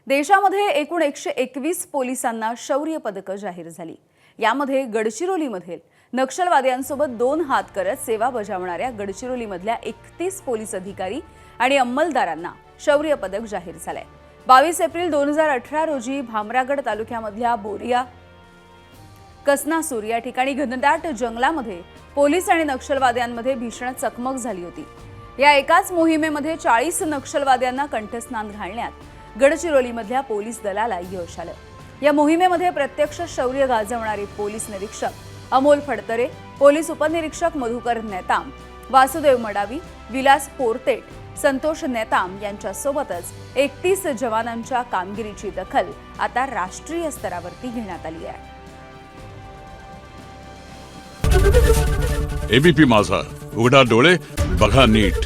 देशामध्ये एकूण 121 पोलिसांना शौर्य पदकं जाहीर झाली। यामध्ये गडचिरोलीमधील नक्षलवाद्यांसोबत 2 हात करत सेवा बजावणाऱ्या गडचिरोलीमधल्या 31 पोलीस अधिकारी आणि अंमलदारांना शौर्य पदक जाहीर झालंय। 22 एप्रिल 2018 रोजी भामरागड तालुक्यामधल्या बोरिया कसनासूर या ठिकाणी घनदाट जंगलामध्ये पोलीस आणि नक्षलवाद्यांमध्ये भीषण चकमक झाली होती। या एकाच मोहिमेमध्ये 40 नक्षलवाद्यांना कंठस्नान घालण्यात गडचिरोलीमधल्या पोलीस दलाला यश आलं। या मोहिमेमध्ये प्रत्यक्ष शौर्य गाजवणारे पोलीस निरीक्षक अमोल फडतरे, पोलीस उपनिरीक्षक मधुकर नेताम, वासुदेव मडावी, विलास पोरतेट, संतोष नेताम यांच्यासोबतच 31 जवानांच्या कामगिरीची दखल आता राष्ट्रीय स्तरावरती घेण्यात आली आहे। एबीपी माझा, उघडा डोळे बघा नीट।